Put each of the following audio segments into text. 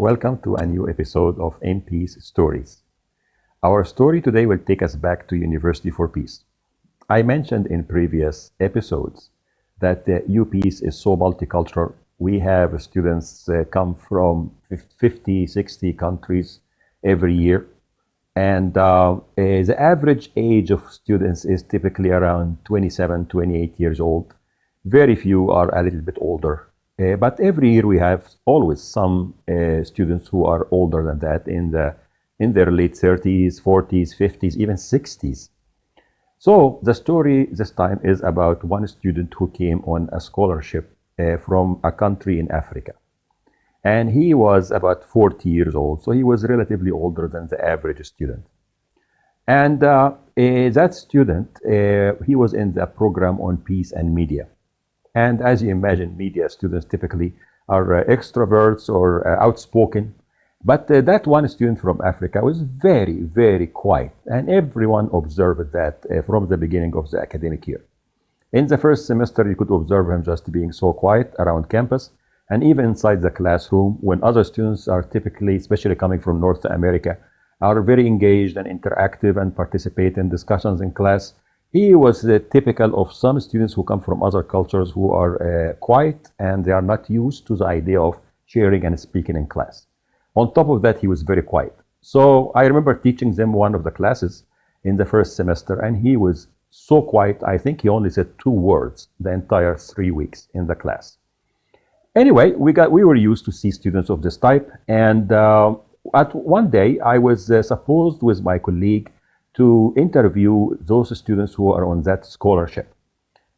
Welcome to a new episode of UPEACE Stories. Our story today will take us back to University for Peace. I mentioned in previous episodes that UPEACE is so multicultural. We have students come from 50, 60 countries every year. And the average age of students is typically around 27, 28 years old. Very few are a little bit older. But every year we have always some students who are older than that in their late 30s, 40s, 50s, even 60s. So the story this time is about one student who came on a scholarship from a country in Africa. And he was about 40 years old, so he was relatively older than the average student. And that student, he was in the program on peace and media. And as you imagine, media students typically are extroverts or outspoken. But that one student from Africa was very, very quiet. And everyone observed that from the beginning of the academic year. In the first semester, you could observe him just being so quiet around campus. And even inside the classroom, when other students are typically, especially coming from North America, are very engaged and interactive and participate in discussions in class, he was typical of some students who come from other cultures who are quiet and they are not used to the idea of sharing and speaking in class. On top of that, he was very quiet. So I remember teaching them one of the classes in the first semester, and he was so quiet. I think he only said 2 words the entire 3 weeks in the class. Anyway, we were used to see students of this type, and at one day I was supposed with my colleague to interview those students who are on that scholarship.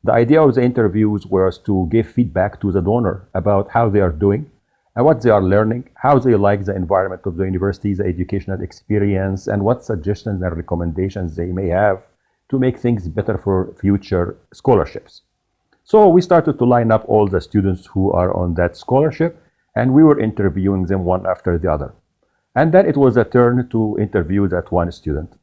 The idea of the interviews was to give feedback to the donor about how they are doing and what they are learning, how they like the environment of the university, the educational experience, and what suggestions and recommendations they may have to make things better for future scholarships. So we started to line up all the students who are on that scholarship, and we were interviewing them one after the other. And then it was a turn to interview that one student.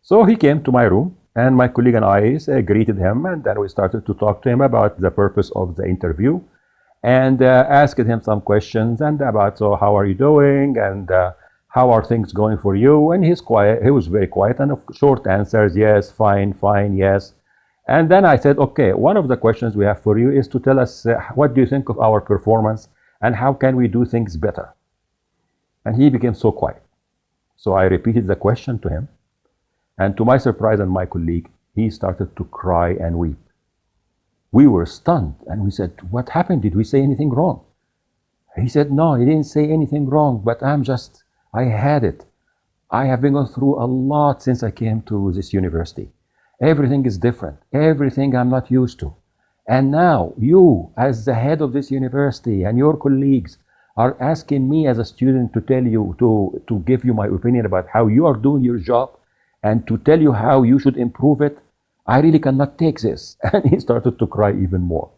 So he came to my room, and my colleague and I greeted him, and then we started to talk to him about the purpose of the interview and asked him some questions and about, so how are you doing, and how are things going for you? And he's quiet. He was very quiet, and short answers, yes, fine, fine, yes. And then I said, okay, one of the questions we have for you is to tell us what do you think of our performance and how can we do things better? And he became so quiet. So I repeated the question to him. And to my surprise and my colleague, he started to cry and weep. We were stunned and we said, what happened? Did we say anything wrong? He said, no, he didn't say anything wrong, but I had it. I have been going through a lot since I came to this university. Everything is different. Everything I'm not used to. And now you, as the head of this university and your colleagues are asking me as a student to tell you, to give you my opinion about how you are doing your job and to tell you how you should improve it. I really cannot take this. And he started to cry even more.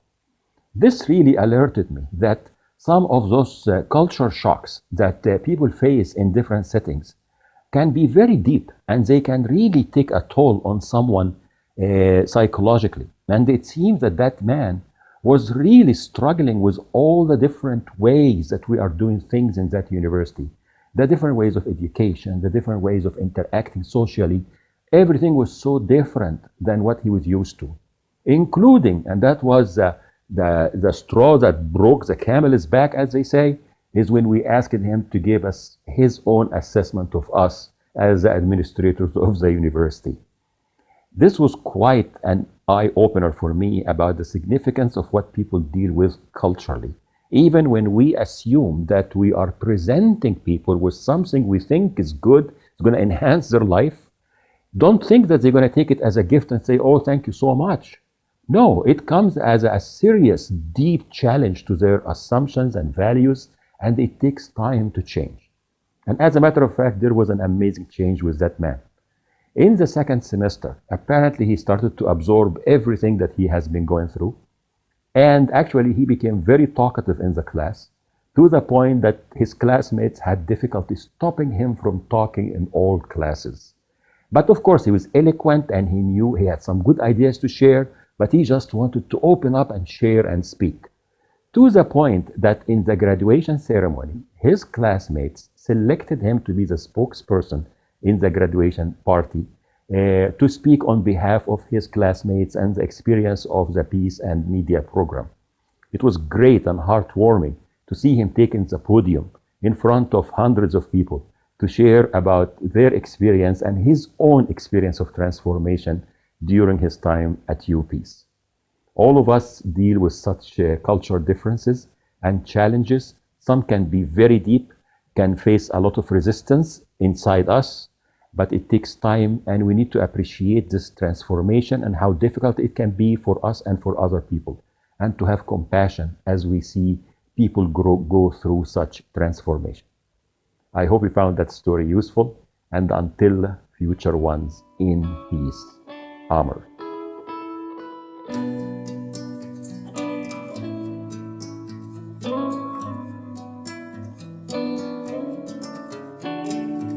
This really alerted me that some of those culture shocks that people face in different settings can be very deep, and they can really take a toll on someone psychologically. And it seems that that man was really struggling with all the different ways that we are doing things in that university, the different ways of education, the different ways of interacting socially. Everything was so different than what he was used to, including, and that was the straw that broke the camel's back, as they say, is when we asked him to give us his own assessment of us as the administrators of the university. This was quite an eye-opener for me about the significance of what people deal with culturally. Even when we assume that we are presenting people with something we think is good, it's going to enhance their life, don't think that they're going to take it as a gift and say, oh, thank you so much. No, it comes as a serious, deep challenge to their assumptions and values, and it takes time to change. And as a matter of fact, there was an amazing change with that man. In the second semester, apparently he started to absorb everything that he has been going through. And actually, he became very talkative in the class, to the point that his classmates had difficulty stopping him from talking in all classes. But of course, he was eloquent and he knew he had some good ideas to share, but he just wanted to open up and share and speak. to the point that in the graduation ceremony, his classmates selected him to be the spokesperson in the graduation party to speak on behalf of his classmates and the experience of the Peace and Media program. It was great and heartwarming to see him taking the podium in front of hundreds of people to share about their experience and his own experience of transformation during his time at UPEACE. All of us deal with such cultural differences and challenges. Some can be very deep, can face a lot of resistance inside us, but it takes time, and we need to appreciate this transformation and how difficult it can be for us and for other people, and to have compassion as we see people go through such transformation. I hope you found that story useful, and until future ones, in peace. Amr.